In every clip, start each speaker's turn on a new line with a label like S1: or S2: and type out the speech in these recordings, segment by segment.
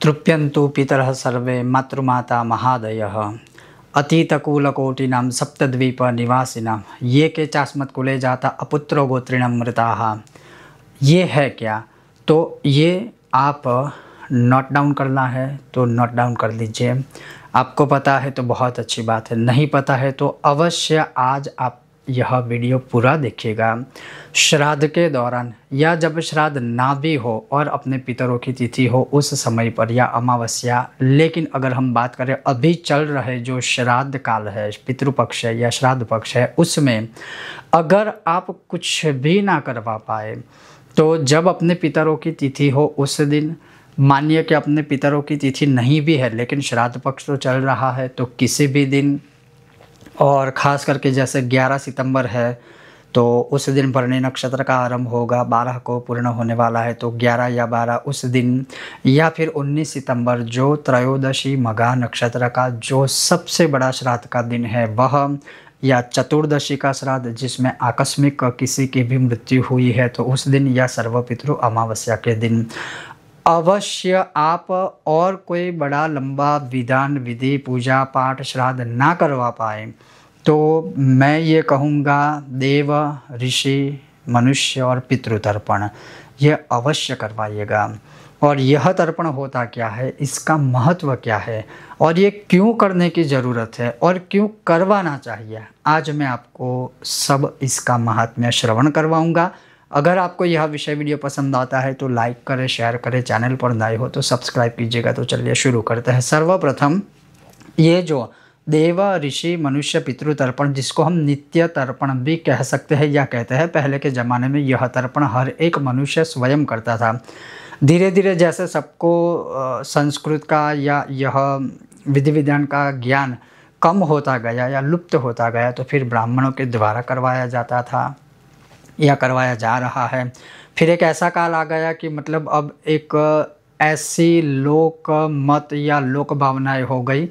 S1: तृप्यन्तु पितरः सर्वे मातृमाता महादयः अतीतकूलकोटिनां सप्तद्वीपनिवासिनां ये के चास्मत्कुले जाता अपुत्रो गोत्रिणं मृताः। ये है क्या? तो ये आप नोट डाउन करना है तो नोट डाउन कर लीजिए। आपको पता है तो बहुत अच्छी बात है, नहीं पता है तो अवश्य आज आप यह वीडियो पूरा देखिएगा। श्राद्ध के दौरान या जब श्राद्ध ना भी हो और अपने पितरों की तिथि हो उस समय पर या अमावस्या, लेकिन अगर हम बात करें अभी चल रहे जो श्राद्ध काल है, पितृपक्ष है या श्राद्ध पक्ष है, उसमें अगर आप कुछ भी ना करवा पाए तो जब अपने पितरों की तिथि हो उस दिन, मानिए कि अपने पितरों की तिथि नहीं भी है लेकिन श्राद्ध पक्ष तो चल रहा है, तो किसी भी दिन, और ख़ास करके जैसे 11 सितंबर है तो उस दिन भरणी नक्षत्र का आरंभ होगा, 12 को पूर्ण होने वाला है, तो 11 या 12 उस दिन, या फिर 19 सितंबर जो त्रयोदशी मघा नक्षत्र का जो सबसे बड़ा श्राद्ध का दिन है वह, या चतुर्दशी का श्राद्ध जिसमें आकस्मिक किसी की भी मृत्यु हुई है तो उस दिन, या सर्वपितृ अमावस्या के दिन अवश्य आप और कोई बड़ा लंबा विधान विधि पूजा पाठ श्राद्ध ना करवा पाए तो मैं ये कहूँगा देव ऋषि मनुष्य और पितृतर्पण ये अवश्य करवाइएगा। और यह तर्पण होता क्या है, इसका महत्व क्या है और ये क्यों करने की ज़रूरत है और क्यों करवाना चाहिए, आज मैं आपको सब इसका महात्म्य श्रवण करवाऊँगा। अगर आपको यह विषय वीडियो पसंद आता है तो लाइक करें, शेयर करें, चैनल पर नए हो तो सब्सक्राइब कीजिएगा। तो चलिए शुरू करते हैं। सर्वप्रथम ये जो देव ऋषि मनुष्य पितृ तर्पण, जिसको हम नित्य तर्पण भी कह सकते हैं या कहते हैं, पहले के ज़माने में यह तर्पण हर एक मनुष्य स्वयं करता था। धीरे धीरे जैसे सबको संस्कृत का या यह विधि विधान का ज्ञान कम होता गया या लुप्त होता गया तो फिर ब्राह्मणों के द्वारा करवाया जाता था या करवाया जा रहा है। फिर एक ऐसा काल आ गया कि मतलब अब एक ऐसी लोक मत या लोक भावनाएं हो गई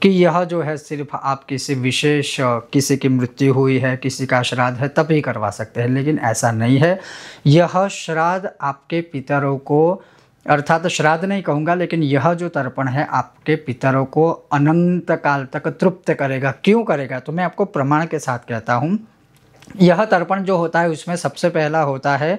S1: कि यह जो है सिर्फ आप किसी विशेष, किसी की मृत्यु हुई है, किसी का श्राद्ध है तभी करवा सकते हैं, लेकिन ऐसा नहीं है। यह श्राद्ध आपके पितरों को, अर्थात श्राद्ध नहीं कहूँगा, लेकिन यह जो तर्पण है आपके पितरों को अनंत काल तक तृप्त करेगा। क्यों करेगा? तो मैं आपको प्रमाण के साथ कहता हूँ। यह तर्पण जो होता है उसमें सबसे पहला होता है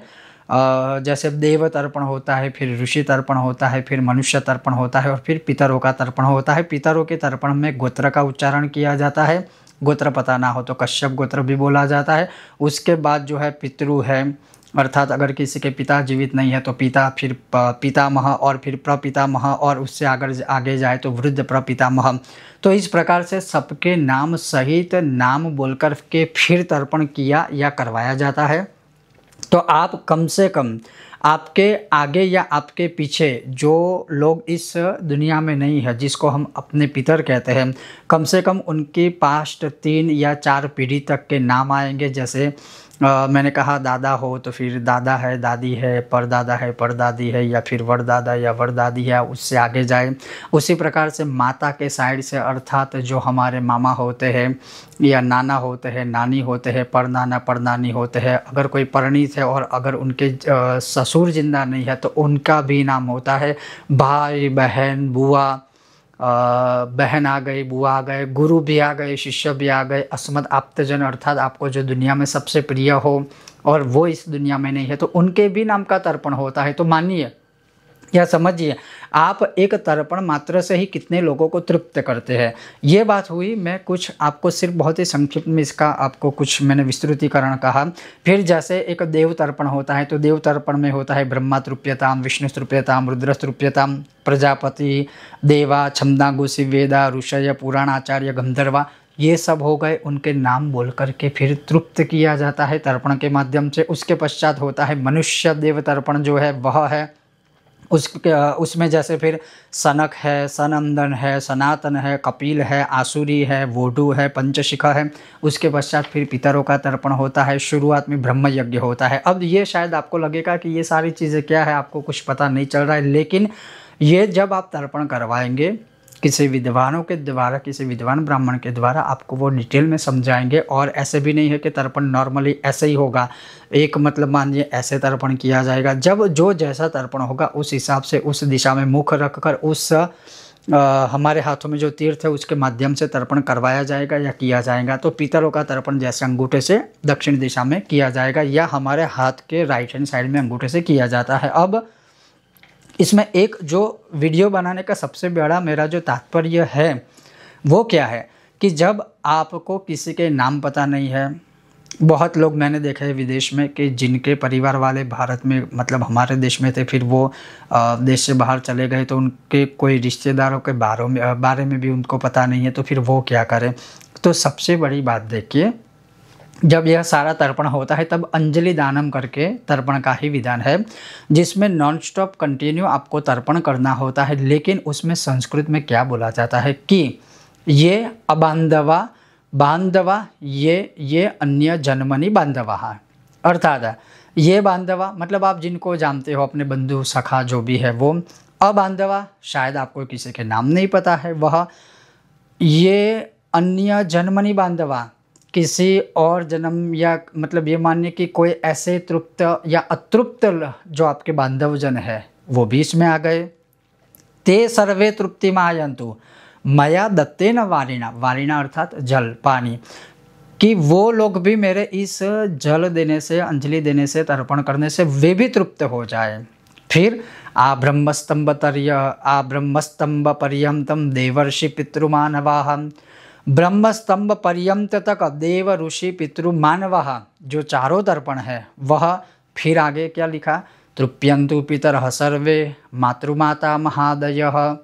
S1: जैसे देव तर्पण होता है, फिर ऋषि तर्पण होता है, फिर मनुष्य तर्पण होता है और फिर पितरों का तर्पण होता है। पितरों के तर्पण में गोत्र का उच्चारण किया जाता है, गोत्र पता ना हो तो कश्यप गोत्र भी बोला जाता है। उसके बाद जो है पितृ है, अर्थात अगर किसी के पिता जीवित नहीं है तो पिता, फिर पितामह और फिर प्रपितामह और उससे आगे जाए तो वृद्ध प्रपितामह। तो इस प्रकार से सबके नाम सहित नाम बोलकर के फिर तर्पण किया या करवाया जाता है। तो आप कम से कम आपके आगे या आपके पीछे जो लोग इस दुनिया में नहीं है, जिसको हम अपने पितर कहते हैं, कम से कम उनकी पास्ट 3 या 4 पीढ़ी तक के नाम आएंगे। जैसे मैंने कहा दादा हो तो फिर दादा है, दादी है, परदादी है या फिर वरदादा या वरदादी है, उससे आगे जाए। उसी प्रकार से माता के साइड से, अर्थात जो हमारे मामा होते हैं या नाना होते हैं, नानी होते हैं, परनाना परनानी होते हैं, अगर कोई परिणीत है और अगर उनके ससुर जिंदा नहीं है तो उनका भी नाम होता है। भाई बहन बुआ, बहन आ गई, बुआ आ गए, गुरु भी आ गए, शिष्य भी आ गए, अस्मद आप्तजन, अर्थात आपको जो दुनिया में सबसे प्रिय हो और वो इस दुनिया में नहीं है तो उनके भी नाम का तर्पण होता है। तो मानिए या समझिए आप एक तर्पण मात्र से ही कितने लोगों को तृप्त करते हैं। ये बात हुई, मैं कुछ आपको सिर्फ बहुत ही संक्षिप्त में इसका आपको कुछ मैंने विस्तृतीकरण कहा। फिर जैसे एक देव तर्पण होता है तो देव तर्पण में होता है ब्रह्मा तृप्यताम, विष्णु तृप्यताम, रुद्र तृप्यताम, प्रजापति, देवा, छंदागुसी, वेदा, ऋषय, पुराणाचार्य, गंधर्वा, ये सब हो गए। उनके नाम बोल करके फिर तृप्त किया जाता है तर्पण के माध्यम से। उसके पश्चात होता है मनुष्य देव तर्पण, जो है वह है उसमें जैसे फिर सनक है, सनंदन है, सनातन है, कपिल है, आसुरी है, वोडू है, पंचशिखा है। उसके पश्चात फिर पितरों का तर्पण होता है। शुरुआत में ब्रह्म यज्ञ होता है। अब ये शायद आपको लगेगा कि ये सारी चीज़ें क्या है, आपको कुछ पता नहीं चल रहा है, लेकिन ये जब आप तर्पण करवाएंगे किसी विद्वानों के द्वारा, किसी विद्वान ब्राह्मण के द्वारा आपको वो डिटेल में समझाएंगे। और ऐसे भी नहीं है कि तर्पण नॉर्मली ऐसे ही होगा, एक मतलब मानिए ऐसे तर्पण किया जाएगा। जब जो जैसा तर्पण होगा उस हिसाब से उस दिशा में मुख रखकर उस हमारे हाथों में जो तीर्थ है उसके माध्यम से तर्पण करवाया जाएगा या किया जाएगा। तो पीतलों का तर्पण जैसे अंगूठे से दक्षिण दिशा में किया जाएगा या हमारे हाथ के राइट हैंड साइड में अंगूठे से किया जाता है। अब इसमें एक जो वीडियो बनाने का सबसे बड़ा मेरा जो तात्पर्य है वो क्या है कि जब आपको किसी के नाम पता नहीं है, बहुत लोग मैंने देखा है विदेश में कि जिनके परिवार वाले भारत में मतलब हमारे देश में थे, फिर वो देश से बाहर चले गए तो उनके कोई रिश्तेदारों के बारे में भी उनको पता नहीं है, तो फिर वो क्या करें। तो सबसे बड़ी बात देखिए, जब यह सारा तर्पण होता है तब अंजलि दानम करके तर्पण का ही विधान है, जिसमें नॉन स्टॉप कंटिन्यू आपको तर्पण करना होता है। लेकिन उसमें संस्कृत में क्या बोला जाता है कि ये अबांधवा बांधवा ये अन्य जन्मनि बांधवा, अर्थात ये बांधवा मतलब आप जिनको जानते हो अपने बंधु सखा जो भी है वो, अबांधवा शायद आपको किसी के नाम नहीं पता है वह, ये अन्य जन्मनि बांधवा किसी और जन्म या मतलब ये मानिए कि कोई ऐसे तृप्त या अतृप्त जो आपके बांधव जन है वो भी इसमें आ गए। ते सर्वे तृप्ति मायंतु मया दत्तेन वारिणा, वारिणा अर्थात जल पानी, कि वो लोग भी मेरे इस जल देने से अंजलि देने से तर्पण करने से वे भी तृप्त हो जाए। फिर आ ब्रह्मस्तंभ पर्यंतम देवर्षि पितृमानवाः, ब्रह्मस्तंभ पर्यंत तक देव ऋषि पितृमानवाः जो चारों तर्पण है वह, फिर आगे क्या लिखा, तृप्यंतु पितरः सर्वे मातृमाता महादयः,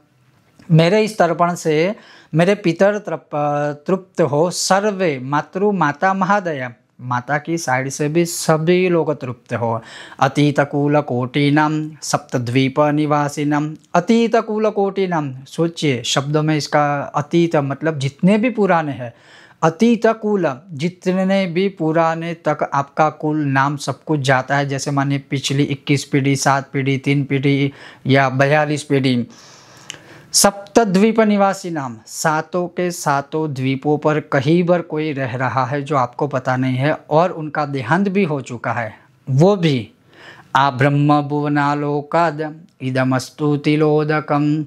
S1: मेरे इस तर्पण से मेरे पितर तृप्त हो, सर्वे मातृ माता महादया माता की साइड से भी सभी लोग तृप्त हो, अतीतकूल कोटिनम सप्तद्वीप निवासिनम, अतीतकूल कोटिनम सोचिए शब्दों में इसका अतीत मतलब जितने भी पुराने हैं, अतीत कुल जितने भी पुराने तक आपका कुल नाम सब कुछ जाता है। जैसे मानिए पिछली 21 पीढ़ी, 7 पीढ़ी, 3 पीढ़ी या 42 पीढ़ी। सप्तद्वीप निवासी नाम, सातों के सातों द्वीपों पर कहीं पर कोई रह रहा है जो आपको पता नहीं है और उनका देहांत भी हो चुका है, वो भी आ ब्रह्म भुवनालोकाद इदमस्तु तिलोदकम,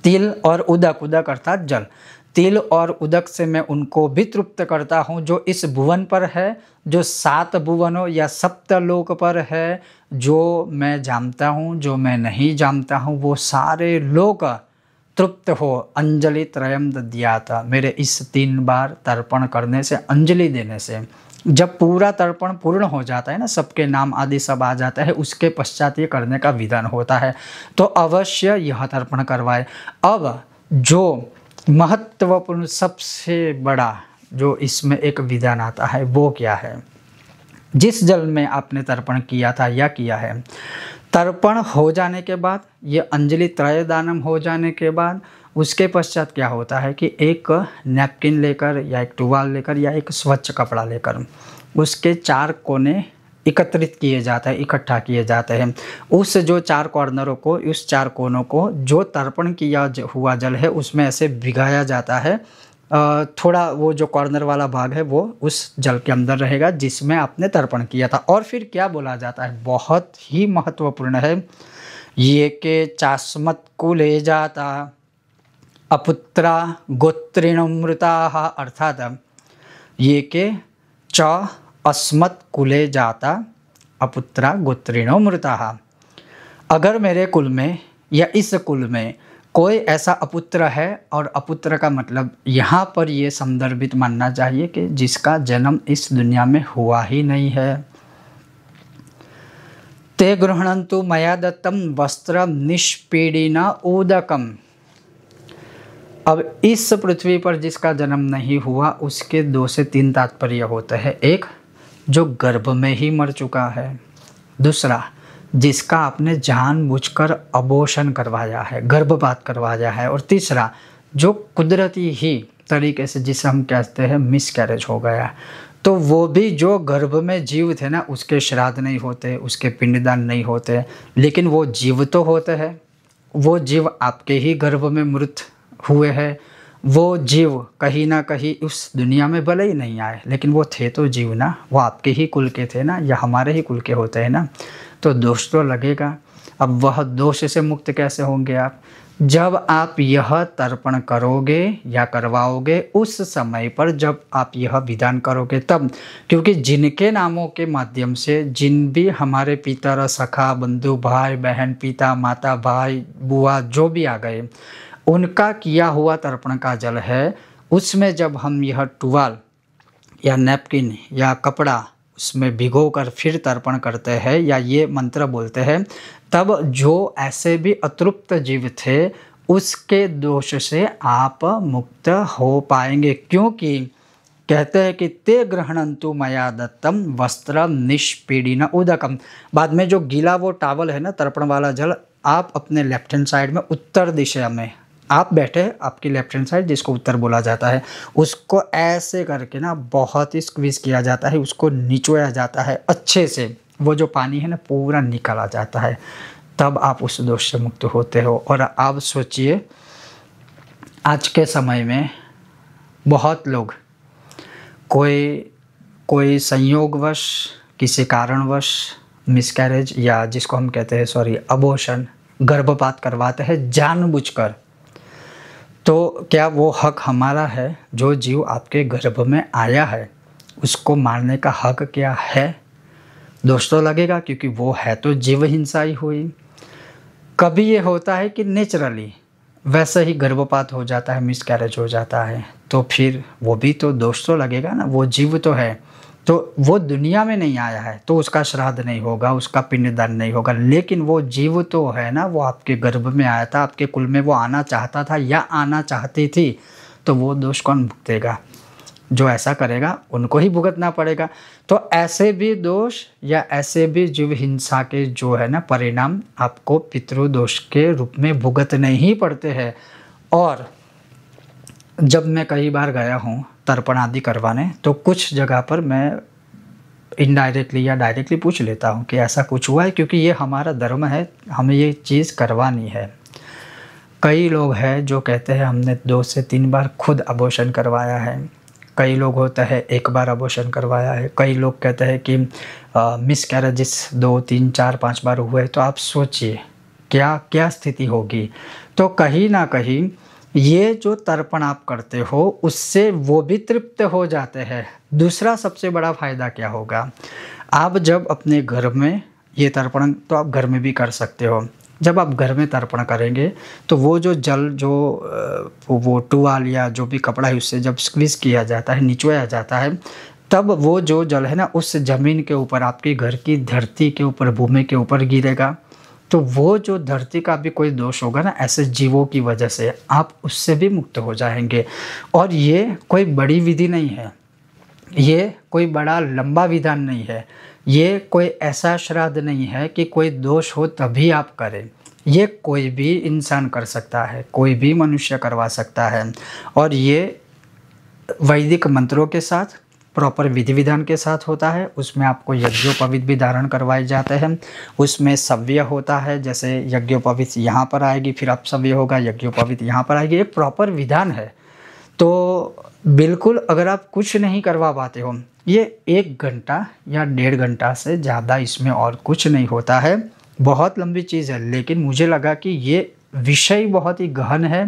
S1: तिल और उदक, उदक अर्थात जल, तिल और उदक से मैं उनको भी तृप्त करता हूँ जो इस भुवन पर है, जो 7 भुवनों या सप्तलोक पर है, जो मैं जानता हूँ जो मैं नहीं जानता हूँ, वो सारे लोग तृप्त हो। अंजलि त्रयम दद्याता, मेरे इस 3 बार तर्पण करने से, अंजलि देने से, जब पूरा तर्पण पूर्ण हो जाता है ना, सबके नाम आदि सब आ जाता है, उसके पश्चात ये करने का विधान होता है। तो अवश्य यह तर्पण करवाए। अब जो महत्वपूर्ण सबसे बड़ा जो इसमें एक विधान आता है वो क्या है, जिस जल में आपने तर्पण किया था या किया है, तर्पण हो जाने के बाद, ये अंजलि त्रय दानम हो जाने के बाद, उसके पश्चात क्या होता है कि एक नैपकिन लेकर या एक टुवाल लेकर या एक स्वच्छ कपड़ा लेकर उसके 4 कोने एकत्रित किए जाते हैं, इकट्ठा किए जाते हैं। उस जो 4 कॉर्नरों को, उस 4 कोनों को जो तर्पण किया हुआ जल है उसमें ऐसे भिगाया जाता है। थोड़ा वो जो कॉर्नर वाला भाग है वो उस जल के अंदर रहेगा जिसमें आपने तर्पण किया था। और फिर क्या बोला जाता है, बहुत ही महत्वपूर्ण है, ये के चास्मत कुले जाता अपुत्रा गोत्रिणमृता, अर्थात ये के च अस्मत् कुले जाता अपुत्रा गोत्रिणो मृता, अगर मेरे कुल में या इस कुल में कोई ऐसा अपुत्र है, और अपुत्र का मतलब यहाँ पर ये संदर्भित मानना चाहिए कि जिसका जन्म इस दुनिया में हुआ ही नहीं है। ते गृह्णन्तु मया दत्तम वस्त्र निष्पीडिना उदकम, अब इस पृथ्वी पर जिसका जन्म नहीं हुआ उसके 2 से 3 तात्पर्य होते हैं। एक, जो गर्भ में ही मर चुका है, दूसरा जिसका आपने जानबूझकर अबॉर्शन करवाया है, गर्भपात करवाया है, और तीसरा जो कुदरती ही तरीके से जिसे हम कहते हैं मिसकैरेज हो गया। तो वो भी जो गर्भ में जीव थे ना, उसके श्राद्ध नहीं होते, उसके पिंडदान नहीं होते, लेकिन वो जीव तो होते हैं। वो जीव आपके ही गर्भ में मृत हुए हैं, वो जीव कहीं ना कहीं उस दुनिया में भले ही नहीं आए, लेकिन वो थे तो जीव ना, वो आपके ही कुल के थे ना, या हमारे ही कुल के होते हैं ना, तो दोष तो लगेगा। अब वह दोष से मुक्त कैसे होंगे आप? जब आप यह तर्पण करोगे या करवाओगे, उस समय पर जब आप यह विधान करोगे तब, क्योंकि जिनके नामों के माध्यम से जिन भी हमारे पितर, सखा, बंधु, भाई बहन, पिता माता, भाई बुआ जो भी आ गए, उनका किया हुआ तर्पण का जल है, उसमें जब हम यह टुवाल या नैपकिन या कपड़ा उसमें भिगोकर फिर तर्पण करते हैं या ये मंत्र बोलते हैं, तब जो ऐसे भी अतृप्त जीव थे उसके दोष से आप मुक्त हो पाएंगे। क्योंकि कहते हैं कि ते ग्रहणंतु मया दत्तम वस्त्रम निष्पीडिन उदकम। बाद में जो गीला वो टावल है ना, तर्पण वाला जल, आप अपने लेफ्ट हैंड साइड में उत्तर दिशा में आप बैठे, आपकी लेफ्ट हैंड साइड जिसको उत्तर बोला जाता है, उसको ऐसे करके ना बहुत ही स्क्वीज किया जाता है, उसको निचोया जाता है अच्छे से, वो जो पानी है ना पूरा निकाला जाता है, तब आप उस दोष से मुक्त होते हो। और आप सोचिए, आज के समय में बहुत लोग कोई संयोगवश, किसी कारणवश मिसकैरेज या जिसको हम कहते हैं अबॉर्शन, गर्भपात करवाते हैं जानबूझकर। तो क्या वो हक हमारा है? जो जीव आपके गर्भ में आया है उसको मारने का हक क्या है? दोष तो लगेगा, क्योंकि वो है तो जीव हिंसा ही हुई। कभी ये होता है कि नेचुरली वैसे ही गर्भपात हो जाता है, मिसकैरेज हो जाता है, तो फिर वो भी तो दोष तो लगेगा ना, वो जीव तो है, तो वो दुनिया में नहीं आया है तो उसका श्राद्ध नहीं होगा, उसका पिंडदान नहीं होगा, लेकिन वो जीव तो है ना, वो आपके गर्भ में आया था, आपके कुल में वो आना चाहता था या आना चाहती थी, तो वो दोष कौन भुगतेगा? जो ऐसा करेगा उनको ही भुगतना पड़ेगा। तो ऐसे भी दोष या ऐसे भी जीव हिंसा के जो है ना परिणाम आपको पितृदोष के रूप में भुगतने ही पड़ते हैं। और जब मैं कई बार गया हूँ तर्पण आदि करवाने, तो कुछ जगह पर मैं इनडायरेक्टली या डायरेक्टली पूछ लेता हूँ कि ऐसा कुछ हुआ है, क्योंकि ये हमारा धर्म है, हमें ये चीज़ करवानी है। कई लोग हैं जो कहते हैं हमने 2 से 3 बार खुद अबॉर्शन करवाया है, कई लोग होता है 1 बार अबॉर्शन करवाया है, कई लोग कहते हैं कि मिसकैरेजेस 2, 3, 4, 5 बार हुए। तो आप सोचिए क्या क्या स्थिति होगी। तो कहीं ना कहीं ये जो तर्पण आप करते हो उससे वो भी तृप्त हो जाते हैं। दूसरा सबसे बड़ा फ़ायदा क्या होगा, आप जब अपने घर में ये तर्पण तो आप घर में भी कर सकते हो, जब आप घर में तर्पण करेंगे तो वो जो जल जो वो टुवाल या जो भी कपड़ा है उससे जब स्क्वीज़ किया जाता है, निचोया जाता है, तब वो जो जल है ना उस ज़मीन के ऊपर, आपके घर की धरती के ऊपर, भूमि के ऊपर गिरेगा। तो वो जो धरती का भी कोई दोष होगा ना ऐसे जीवों की वजह से, आप उससे भी मुक्त हो जाएंगे। और ये कोई बड़ी विधि नहीं है, ये कोई बड़ा लंबा विधान नहीं है, ये कोई ऐसा श्राद्ध नहीं है कि कोई दोष हो तभी आप करें। ये कोई भी इंसान कर सकता है, कोई भी मनुष्य करवा सकता है। और ये वैदिक मंत्रों के साथ, प्रॉपर विधि विधान के साथ होता है। उसमें आपको यज्ञोपवीत भी धारण करवाए जाते हैं, उसमें सव्य होता है, जैसे यज्ञोपवीत यहाँ पर आएगी, फिर अपसव्य होगा, यज्ञोपवीत यहाँ पर आएगी, एक प्रॉपर विधान है। तो बिल्कुल अगर आप कुछ नहीं करवा पाते हो, ये 1 घंटा या 1.5 घंटा से ज़्यादा इसमें और कुछ नहीं होता है, बहुत लंबी चीज़ है। लेकिन मुझे लगा कि ये विषय बहुत ही गहन है,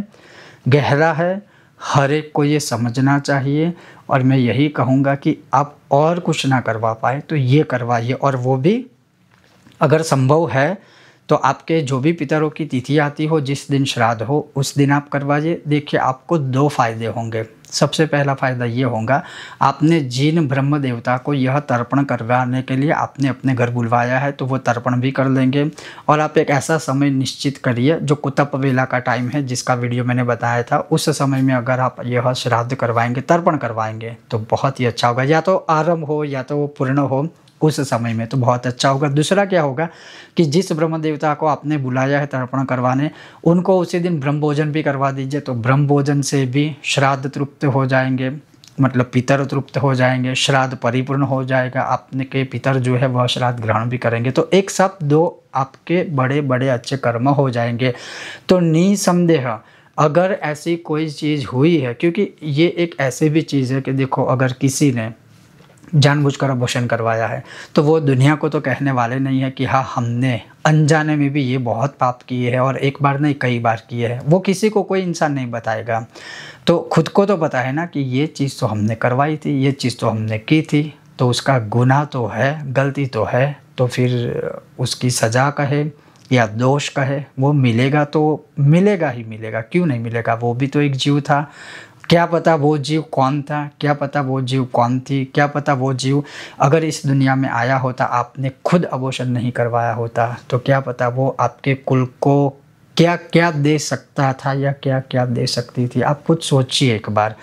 S1: गहरा है, हर एक को ये समझना चाहिए। और मैं यही कहूँगा कि आप और कुछ ना करवा पाए तो ये करवाइए, और वो भी अगर संभव है तो आपके जो भी पितरों की तिथि आती हो, जिस दिन श्राद्ध हो उस दिन आप करवाइए। देखिए आपको 2 फायदे होंगे। सबसे पहला फ़ायदा ये होगा, आपने जिन ब्रह्म देवता को यह तर्पण करवाने के लिए आपने अपने घर बुलवाया है तो वो तर्पण भी कर लेंगे। और आप एक ऐसा समय निश्चित करिए जो कुतप वेला का टाइम है, जिसका वीडियो मैंने बताया था, उस समय में अगर आप यह श्राद्ध करवाएंगे, तर्पण करवाएंगे तो बहुत ही अच्छा होगा। या तो आरंभ हो या तो पूर्ण हो, उस समय में तो बहुत अच्छा होगा। दूसरा क्या होगा कि जिस ब्रह्म देवता को आपने बुलाया है तर्पण करवाने, उनको उसी दिन ब्रह्म भोजन भी करवा दीजिए, तो ब्रह्म भोजन से भी श्राद्ध तृप्त हो जाएंगे, मतलब पितर तृप्त हो जाएंगे, श्राद्ध परिपूर्ण हो जाएगा, आपने के पितर जो है वह श्राद्ध ग्रहण भी करेंगे। तो एक साथ 2 आपके बड़े बड़े अच्छे कर्म हो जाएंगे। तो निसंदेह अगर ऐसी कोई चीज़ हुई है, क्योंकि ये एक ऐसी भी चीज़ है कि देखो अगर किसी ने जानबूझकर अबॉर्शन करवाया है तो वो दुनिया को तो कहने वाले नहीं है कि हाँ हमने अनजाने में भी ये बहुत पाप किए हैं और एक बार नहीं कई बार किए हैं। वो किसी को कोई इंसान नहीं बताएगा। तो खुद को तो पता है ना कि ये चीज़ तो हमने करवाई थी, ये चीज़ तो हमने की थी, तो उसका गुनाह तो है, गलती तो है, तो फिर उसकी सज़ा कहे या दोष कहे वो मिलेगा तो मिलेगा ही मिलेगा, क्यों नहीं मिलेगा। वो भी तो एक जीव था, क्या पता वो जीव कौन था, क्या पता वो जीव कौन थी, क्या पता वो जीव अगर इस दुनिया में आया होता, आपने खुद अबॉर्शन नहीं करवाया होता तो क्या पता वो आपके कुल को क्या क्या दे सकता था या क्या क्या दे सकती थी। आप खुद सोचिए एक बार।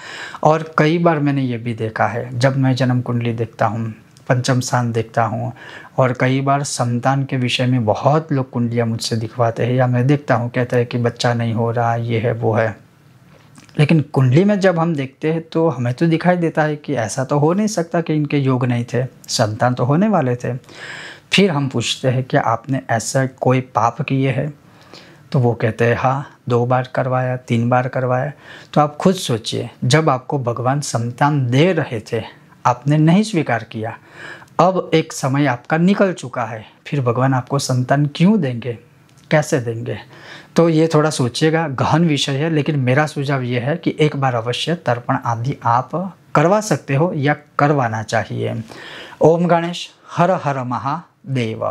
S1: और कई बार मैंने ये भी देखा है, जब मैं जन्म कुंडली देखता हूँ, पंचम स्थान देखता हूँ, और कई बार संतान के विषय में बहुत लोग कुंडलियाँ मुझसे दिखवाते हैं या मैं देखता हूँ, कहते हैं कि बच्चा नहीं हो रहा, ये है वो है। लेकिन कुंडली में जब हम देखते हैं तो हमें तो दिखाई देता है कि ऐसा तो हो नहीं सकता कि इनके योग नहीं थे, संतान तो होने वाले थे। फिर हम पूछते हैं कि आपने ऐसा कोई पाप किए हैं, तो वो कहते हैं हाँ 2 बार करवाया, 3 बार करवाया। तो आप खुद सोचिए, जब आपको भगवान संतान दे रहे थे आपने नहीं स्वीकार किया, अब एक समय आपका निकल चुका है, फिर भगवान आपको संतान क्यों देंगे, कैसे देंगे। तो ये थोड़ा सोचिएगा, गहन विषय है, लेकिन मेरा सुझाव ये है कि एक बार अवश्य तर्पण आदि आप करवा सकते हो या करवाना चाहिए। ओम गणेश, हर हर महादेव।